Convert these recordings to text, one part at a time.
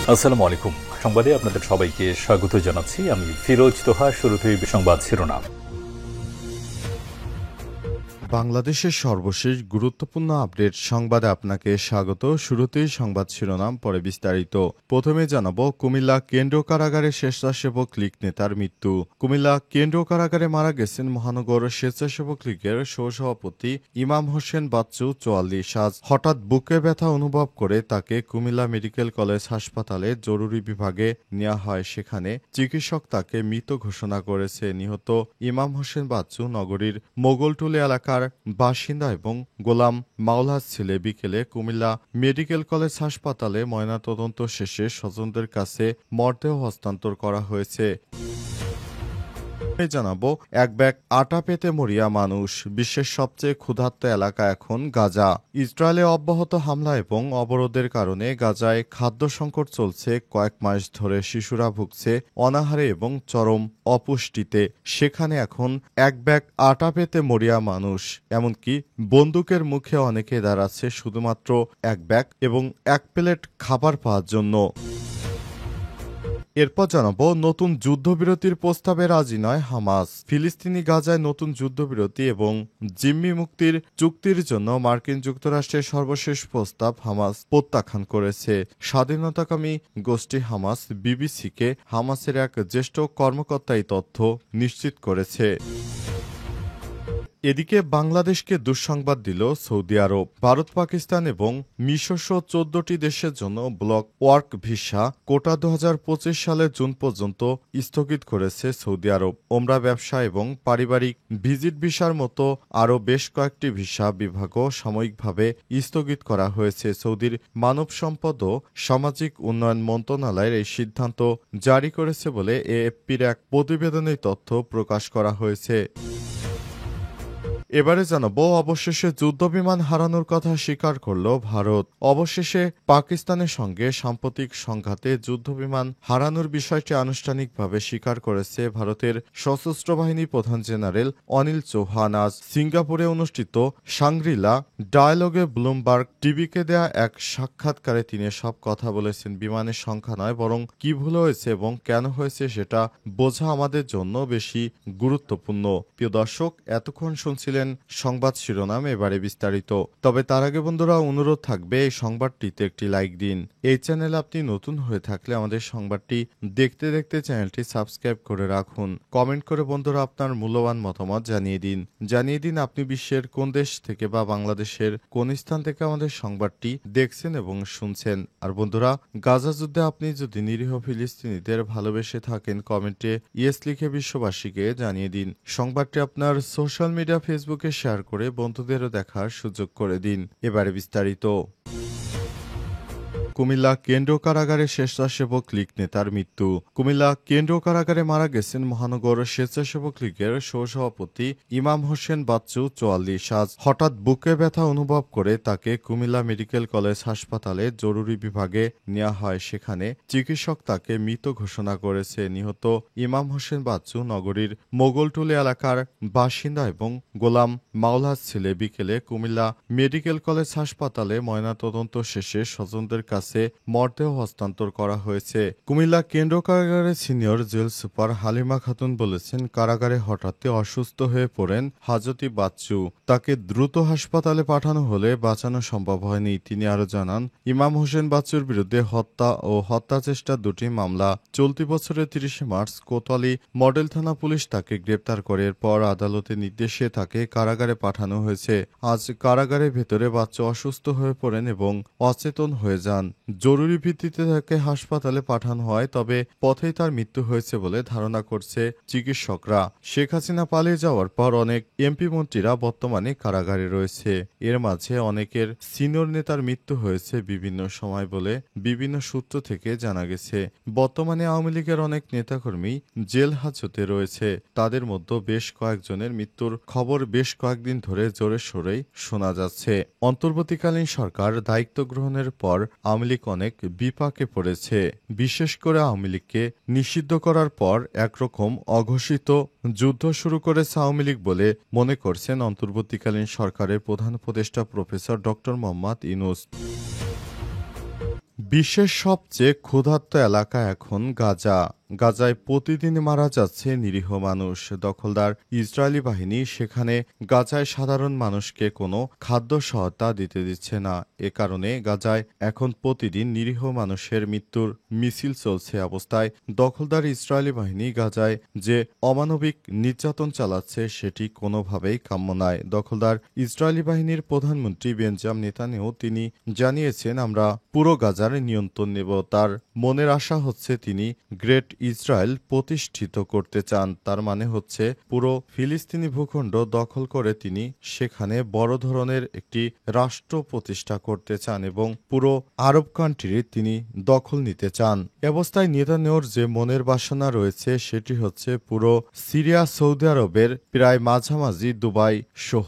আসসালামু আলাইকুম। সংবাদে আপনাদের সবাইকে স্বাগত জানাচ্ছি। আমি ফিরোজ তোহা। শুরুতেই সংবাদ শিরোনাম। বাংলাদেশের সর্বশেষ গুরুত্বপূর্ণ আপডেট সংবাদে আপনাকে স্বাগত। শুরুতেই সংবাদ শিরোনাম, পরে বিস্তারিত। প্রথমে জানাবো, কুমিল্লা কেন্দ্রীয় কারাগারে স্বেচ্ছাসেবক লীগ নেতার মৃত্যু। কুমিল্লা কেন্দ্রীয় কারাগারে মারা গেছেন মহানগর স্বেচ্ছাসেবক লীগের সহসভাপতি ইমাম হোসেন বাচ্চু, ৪৪। আজ হঠাৎ বুকে ব্যথা অনুভব করে তাকে কুমিল্লা মেডিকেল কলেজ হাসপাতালে জরুরি বিভাগে নেওয়া হয়। সেখানে চিকিৎসক তাকে মৃত ঘোষণা করেছে। নিহত ইমাম হোসেন বাচ্চু নগরীর মোগলটুলি এলাকার বাসিন্দা এবং গোলাম মাওলার ছেলে। বিকেলে কুমিল্লা মেডিকেল কলেজ হাসপাতালে ময়নাতদন্ত শেষে স্বজনদের কাছে মরদেহ হস্তান্তর করা হয়েছে। জানাবো, এক ব্যাগ আটা পেতে মরিয়া মানুষ। বিশ্বের সবচেয়ে ক্ষুধার্ত এলাকা এখন গাজা। ইসরায়েলে অব্যাহত হামলা এবং অবরোধের কারণে গাজায় খাদ্য সংকট চলছে কয়েক মাস ধরে। শিশুরা ভুগছে অনাহারে এবং চরম অপুষ্টিতে। সেখানে এখন এক ব্যাগ আটা পেতে মরিয়া মানুষ। এমনকি বন্দুকের মুখে অনেকে দাঁড়াচ্ছে শুধুমাত্র এক ব্যাগ এবং এক প্লেট খাবার পাওয়ার জন্য। এরপর জানাবো, নতুন যুদ্ধবিরতির প্রস্তাবে রাজি নয় হামাস। ফিলিস্তিনি গাজায় নতুন যুদ্ধবিরতি এবং জিম্মি মুক্তির চুক্তির জন্য মার্কিন যুক্তরাষ্ট্রের সর্বশেষ প্রস্তাব হামাস প্রত্যাখ্যান করেছে। স্বাধীনতাকামী গোষ্ঠী হামাস বিবিসিকে হামাসের এক জ্যেষ্ঠ কর্মকর্তা এই তথ্য নিশ্চিত করেছে। এদিকে বাংলাদেশকে দুঃসংবাদ দিল সৌদি আরব। ভারত, পাকিস্তান এবং মিশরসহ ১৪টি দেশের জন্য ব্লক ওয়ার্ক ভিসা কোটা ২০২৫ সালের জুন পর্যন্ত স্থগিত করেছে সৌদি আরব। ওমরা, ব্যবসা এবং পারিবারিক ভিজিট ভিসার মতো আরও বেশ কয়েকটি ভিসা বিভাগও সাময়িকভাবে স্থগিত করা হয়েছে। সৌদির মানব সম্পদ ও সামাজিক উন্নয়ন মন্ত্রণালয়ের এই সিদ্ধান্ত জারি করেছে বলে এএফপির এক প্রতিবেদনে তথ্য প্রকাশ করা হয়েছে। এবারে জানাবো, অবশেষে যুদ্ধবিমান হারানোর কথা স্বীকার করল ভারত। অবশেষে পাকিস্তানের সঙ্গে সাম্প্রতিক সংঘাতে যুদ্ধবিমান হারানোর বিষয়টি আনুষ্ঠানিকভাবে স্বীকার করেছে ভারতের সশস্ত্র বাহিনী প্রধান জেনারেল অনিল চৌহান। আজ সিঙ্গাপুরে অনুষ্ঠিত শাংরি-লা ডায়ালগে ব্লুমবার্গ টিভিকে দেয়া এক সাক্ষাৎকারে তিনি সব কথা বলেছেন। বিমানের সংখ্যা নয়, বরং কি ভুল হয়েছে এবং কেন হয়েছে সেটা বোঝা আমাদের জন্য বেশি গুরুত্বপূর্ণ। প্রিয় দর্শক, এতক্ষণ শুনছিলেন সংবাদ শিরোনাম, এবারে বিস্তারিত। তবে তার আগে বন্ধুরা, অনুরোধ থাকবে এই সংবাদটিতে একটি লাইক দিন। এই চ্যানেলে আপনি নতুন হয়ে থাকলে আমাদের সংবাদটি দেখতে দেখতে চ্যানেলটি সাবস্ক্রাইব করে রাখুন। কমেন্ট করে বন্ধুরা আপনার মূল্যবান মতামত জানিয়ে দিন আপনি বিশ্বের কোন দেশ থেকে বা বাংলাদেশের কোন স্থান থেকে আমাদের সংবাদটি দেখছেন এবং শুনছেন। আর বন্ধুরা, গাজা যুদ্ধে আপনি যদি নিরীহ ফিলিস্তিনিদের ভালোবেসে থাকেন, কমেন্টে ইয়েস লিখে বিশ্ববাসীকে জানিয়ে দিন। সংবাদটি আপনার সোশ্যাল মিডিয়া ফেসবুকে শেয়ার করে বন্ধুদেরও দেখার সুযোগ করে দিন। এবারে বিস্তারিত। কুমিল্লা কেন্দ্রীয় কারাগারে স্বেচ্ছাসেবক লীগ নেতার মৃত্যু। কুমিল্লা কেন্দ্রীয় কারাগারে মারা গেছেন মহানগর স্বেচ্ছাসেবক লীগের সহসভাপতি ইমাম হোসেন বাচ্চু, ৪৪। আজ হঠাৎ বুকে ব্যথা অনুভব করে তাকে কুমিল্লা মেডিকেল কলেজ হাসপাতালে জরুরি বিভাগে নেওয়া হয়। সেখানে চিকিৎসক তাকে মৃত ঘোষণা করেছে। নিহত ইমাম হোসেন বাচ্চু নগরীর মোগলটুলি এলাকার বাসিন্দা এবং গোলাম মাওলার ছেলে। বিকেলে কুমিল্লা মেডিকেল কলেজ হাসপাতালে ময়নাতদন্ত শেষে স্বজনদের কাছে মরদেহ হস্তান্তর করা হয়েছে। কুমিল্লা কেন্দ্রীয় কারাগারের senior jail super Halima Khatun বলেছেন, কারাগারে হঠাৎ অসুস্থ হয়ে পড়েন হাজতি বাচ্চু। তাকে দ্রুত হাসপাতালে পাঠানো হলে বাঁচানো সম্ভব হয়নি। তিনি আরও জানান, ইমাম হোসেন বাচ্চুর বিরুদ্ধে হত্যা ও হত্যা চেষ্টার দুটি মামলা। চলতি বছরের ৩০ মার্চ কোতোয়ালি মডেল থানা পুলিশ তাকে গ্রেপ্তার করে। এরপর আদালতের নির্দেশে তাকে কারাগারে পাঠানো হয়েছে। আজ কারাগারের ভেতরে বাচ্চু অসুস্থ হয়ে পড়েন এবং অচেতন হয়ে যান। জরুরি ভিত্তিতে তাকে হাসপাতালে পাঠানো হয়, তবে পথেই তার মৃত্যু হয়েছে বলে ধারণা করছে চিকিৎসকরা। শেখ হাসিনা পালিয়ে যাওয়ার পর অনেক এমপি মন্ত্রীরা বর্তমানে কারাগারে রয়েছে। এর মাঝে অনেকের সিনিয়র নেতার মৃত্যু হয়েছে বিভিন্ন সময় বলে বিভিন্ন সূত্র থেকে জানা গেছে। বর্তমানে আওয়ামী লীগের অনেক নেতাকর্মী জেল হাজতে রয়েছে। তাদের মধ্যে বেশ কয়েকজনের মৃত্যুর খবর বেশ কয়েকদিন ধরে জোরে সোরেই শোনা যাচ্ছে। অন্তর্বর্তীকালীন সরকার দায়িত্ব গ্রহণের পর আওয়ামী লীগ অনেক বিপাকে পড়েছে। বিশেষ করে আওয়ামী লীগকে নিষিদ্ধ করার পর একরকম অঘোষিত যুদ্ধ শুরু করেছে আওয়ামী লীগ বলে মনে করছেন অন্তর্বর্তীকালীন সরকারের প্রধান উপদেষ্টা প্রফেসর ড. মোহাম্মদ ইউনূস। বিশ্বের সবচেয়ে ক্ষুধার্ত এলাকা এখন গাজা। গাজায় প্রতিদিন মারা যাচ্ছে নিরীহ মানুষ। দখলদার ইসরায়েলি বাহিনী সেখানে গাজায় সাধারণ মানুষকে কোনো খাদ্য সহায়তা দিতে দিচ্ছে না। এ কারণে গাজায় এখন প্রতিদিন নিরীহ মানুষের মৃত্যুর মিছিল চলছে অবস্থায় দখলদার ইসরায়েলি বাহিনী গাজায় যে অমানবিক নির্যাতন চালাচ্ছে সেটি কোনোভাবেই কাম্য নয়। দখলদার ইসরায়েলি বাহিনীর প্রধানমন্ত্রী বেঞ্জামিন নেতানিয়াহু তিনি জানিয়েছেন, আমরা পুরো গাজার নিয়ন্ত্রণ নেব। তার মনের আশা হচ্ছে তিনি গ্রেট ইসরায়েল প্রতিষ্ঠিত করতে চান। তার মানে হচ্ছে পুরো ফিলিস্তিনি ভূখণ্ড দখল করে তিনি সেখানে বড় ধরনের একটি রাষ্ট্র প্রতিষ্ঠা করতে চান এবং পুরো আরব কান্ট্রি তিনি দখল নিতে চান। এ অবস্থায় নেতানিয়াহুর যে মনের বাসনা রয়েছে সেটি হচ্ছে পুরো সিরিয়া, সৌদি আরবের প্রায় মাঝামাঝি দুবাই সহ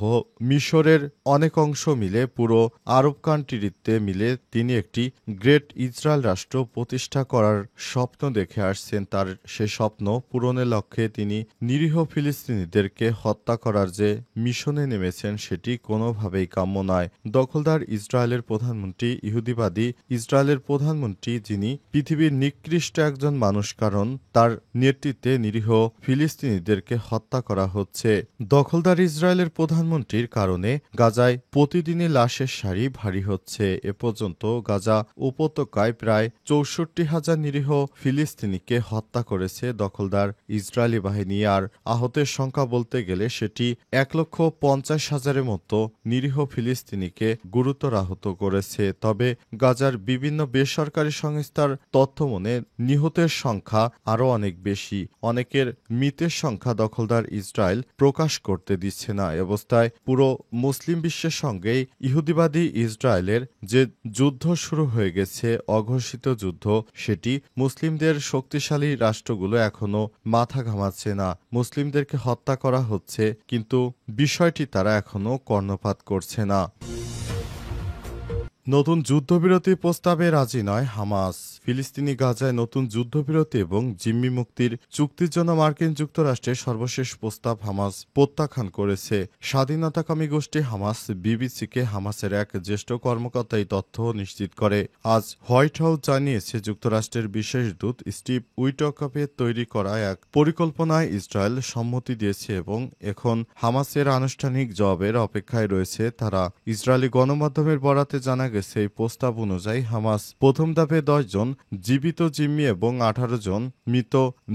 মিশরের অনেক অংশ মিলে পুরো আরব কান্ট্রিতে মিলে তিনি একটি গ্রেট ইসরায়েল রাষ্ট্র প্রতিষ্ঠা করার স্বপ্ন দেখে আসছেন। তার সে স্বপ্ন পূরণের লক্ষ্যে তিনি নিরীহ ফিলিস্তিনিদেরকে হত্যা করার যে মিশনে নেমেছেন সেটি কোনোভাবেই কাম্য নয়। দখলদার ইসরায়েলের প্রধানমন্ত্রী ইহুদিবাদী ইসরায়েলের প্রধানমন্ত্রী, যিনি পৃথিবীর নিকৃষ্ট একজন মানুষ, কারণ তার নেতৃত্বে নিরীহ ফিলিস্তিনিদেরকে হত্যা করা হচ্ছে। দখলদার ইসরায়েলের প্রধানমন্ত্রীর কারণে গাজায় প্রতিদিনই লাশের সারি ভারী হচ্ছে। এ পর্যন্ত গাজা উপত্যকায় প্রায় ৬৪,০০০ নিরীহ ফিলিস্তিনিকে হত্যা করেছে দখলদার ইসরায়েলি বাহিনী। আর আহতের সংখ্যা বলতে গেলে সেটি ১,৫০,০০০-এর মতো নিরীহ ফিলিস্তিনিকে গুরুতর আহত করেছে। তবে গাজার বিভিন্ন বেসরকারি সংস্থার তথ্য মনে নিহতের সংখ্যা আরও অনেক বেশি। অনেকের মৃতের সংখ্যা দখলদার ইসরায়েল প্রকাশ করতে দিচ্ছে না। অবস্থায় পুরো মুসলিম বিশ্বের সঙ্গেই ইহুদিবাদী ইসরায়েলের যে যুদ্ধ শুরু হয়ে গেছে, অঘোষিত যুদ্ধ, সেটি মুসলিমদের শক্তিশালী রাষ্ট্রগুলো এখনো মাথা ঘামাচ্ছে না। মুসলিমদেরকে হত্যা করা হচ্ছে, কিন্তু বিষয়টি তারা এখনো কর্ণপাত করছে না। নতুন যুদ্ধবিরতি প্রস্তাবে রাজি নয় হামাস। ফিলিস্তিনি গাজায় নতুন যুদ্ধবিরতি এবং জিম্মি মুক্তির চুক্তির জন্য মার্কিন যুক্তরাষ্ট্রের সর্বশেষ প্রস্তাব হামাস প্রত্যাখ্যান করেছে। স্বাধীনতাকামী গোষ্ঠী হামাস বিবিসিকে হামাসের এক জ্যেষ্ঠ কর্মকর্তা এই তথ্য নিশ্চিত করে। আজ হোয়াইট হাউস জানিয়েছে, যুক্তরাষ্ট্রের বিশেষ দূত স্টিভ উইটকফের তৈরি করা এক পরিকল্পনায় ইসরায়েল সম্মতি দিয়েছে এবং এখন হামাসের আনুষ্ঠানিক জবাবের অপেক্ষায় রয়েছে তারা। ইসরায়েলি গণমাধ্যমের বরাতে জানা গেছে, এই প্রস্তাব অনুযায়ী হামাস প্রথম ধাপে ১০ জন জীবিত জিম্মি এবং ১৮ জন মৃত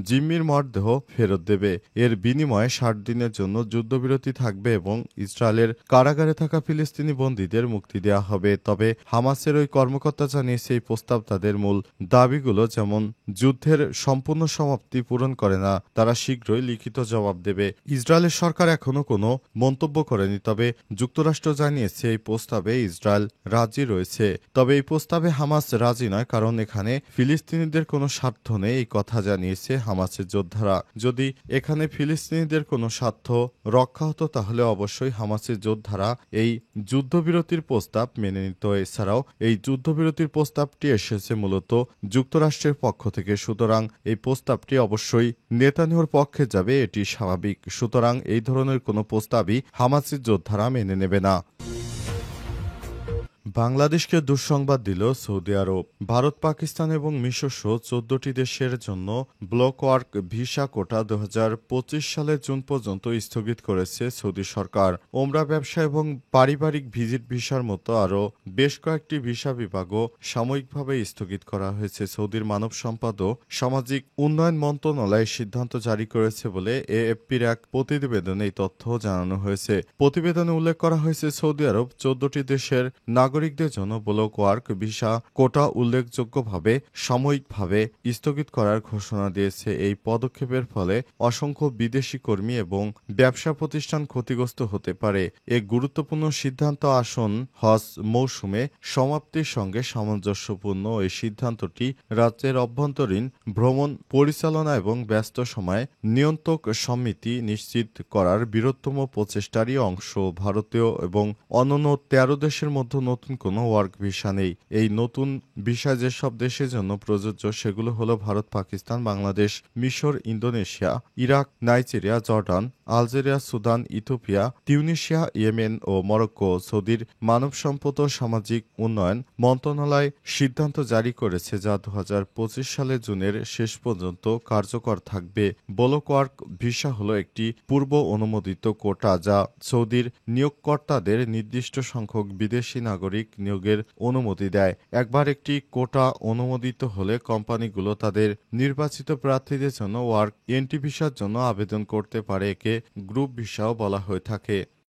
জিম্মির মরদেহ ফেরত দেবে। এর বিনিময়ে ৬০ দিনের জন্য যুদ্ধবিরতি থাকবে এবং ইসরায়েলের কারাগারে থাকা ফিলিস্তিনি বন্দীদের মুক্তি দেওয়া হবে। তবে হামাসের ওই কর্মকর্তা জানিয়েছে, এই প্রস্তাব তাদের মূল দাবিগুলো, যেমন যুদ্ধের সম্পূর্ণ সমাপ্তি পূরণ করে না। তারা শীঘ্রই লিখিত জবাব দেবে। ইসরায়েলের সরকার এখনো কোনো মন্তব্য করেনি, তবে যুক্তরাষ্ট্র জানিয়েছে এই প্রস্তাবে ইসরায়েল রাজি রয়েছে। তবে এই প্রস্তাবে হামাস রাজি নয়, কারণ এখানে ফিলিস্তিনিদের কোনো স্বার্থ নেই, এই কথা জানিয়েছে হামাসের যোদ্ধারা। যদি এখানে ফিলিস্তিনিদের কোনো স্বার্থ রক্ষা হতো তাহলে অবশ্যই হামাসের যোদ্ধারা এই যুদ্ধবিরতির প্রস্তাব মেনে নিত। এছাড়াও এই যুদ্ধবিরতির প্রস্তাবটি এসেছে মূলত যুক্তরাষ্ট্রের পক্ষ থেকে, সুতরাং এই প্রস্তাবটি অবশ্যই নেতানিয়াহুর পক্ষে যাবে, এটি স্বাভাবিক। সুতরাং এই ধরনের কোনো প্রস্তাবই হামাসের যোদ্ধারা মেনে নেবে না। বাংলাদেশকে দুঃসংবাদ দিল সৌদি আরব। ভারত, পাকিস্তান এবং মিশর সহ ১৪টি দেশের জন্য ব্লক ওয়ার্ক ভিসা কোটা ২০২৫ সালের জুন পর্যন্ত স্থগিত করেছে সৌদি সরকার। ওমরা, ব্যবসা এবং পারিবারিক ভিজিট ভিসার মতো আরও বেশ কয়েকটি ভিসা বিভাগও সাময়িকভাবে স্থগিত করা হয়েছে। সৌদির মানব সম্পদ ও সামাজিক উন্নয়ন মন্ত্রণালয় সিদ্ধান্ত জারি করেছে বলে এএফপির এক প্রতিবেদনে এই তথ্য জানানো হয়েছে। প্রতিবেদনে উল্লেখ করা হয়েছে, সৌদি আরব ১৪টি দেশের নাগরিকদের জন্য ব্লক ওয়ার্ক ভিসা কোটা উল্লেখযোগ্যভাবে সাময়িকভাবে স্থগিত করার ঘোষণা দিয়েছে। এই পদক্ষেপের ফলে অসংখ্য বিদেশি কর্মী এবং ব্যবসা প্রতিষ্ঠান ক্ষতিগ্রস্ত হতে পারে। এক গুরুত্বপূর্ণ সিদ্ধান্ত আসন হজ মৌসুমে সমাপ্তির সঙ্গে সামঞ্জস্যপূর্ণ। এই সিদ্ধান্তটি রাজ্যের অভ্যন্তরীণ ভ্রমণ পরিচালনা এবং ব্যস্ত সময় নিয়ন্ত্রক সমিতি নিশ্চিত করার বৃহত্তম প্রচেষ্টারই অংশ। ভারতীয় এবং অন্যান্য ১৩ দেশের মধ্যে নতুন কোনো ওয়ার্ক ভিসা নেই। এই নতুন ভিসা যেসব দেশের জন্য প্রযোজ্য সেগুলো হলো ভারত, পাকিস্তান, বাংলাদেশ, মিশর, Indonesia, Iraq, Nigeria, Jordan, Algeria, Sudan, Ethiopia, Tunisia, Yemen ও মরক্কো। সৌদির মানব সম্পদ ও সামাজিক উন্নয়ন মন্ত্রণালয় সিদ্ধান্ত জারি করেছে, যা 2025 সালের জুনের শেষ পর্যন্ত কার্যকর থাকবে। ব্লক ওয়ার্ক ভিসা হলো একটি পূর্ব অনুমোদিত কোটা, যা সৌদির নিয়োগকর্তাদের নির্দিষ্ট সংখ্যক বিদেশি নাগরিক নিয়োগের অনুমতি দেয়। একবার একটি কোটা অনুমোদিত হলে কোম্পানিগুলো তাদের নির্বাচিত প্রার্থীদের জন্য ওয়ার্ক এন্ট্রি ভিসার জন্য আবেদন করতে পারে। একে গ্রুপ ভিসাও বলা হয়ে থাকে।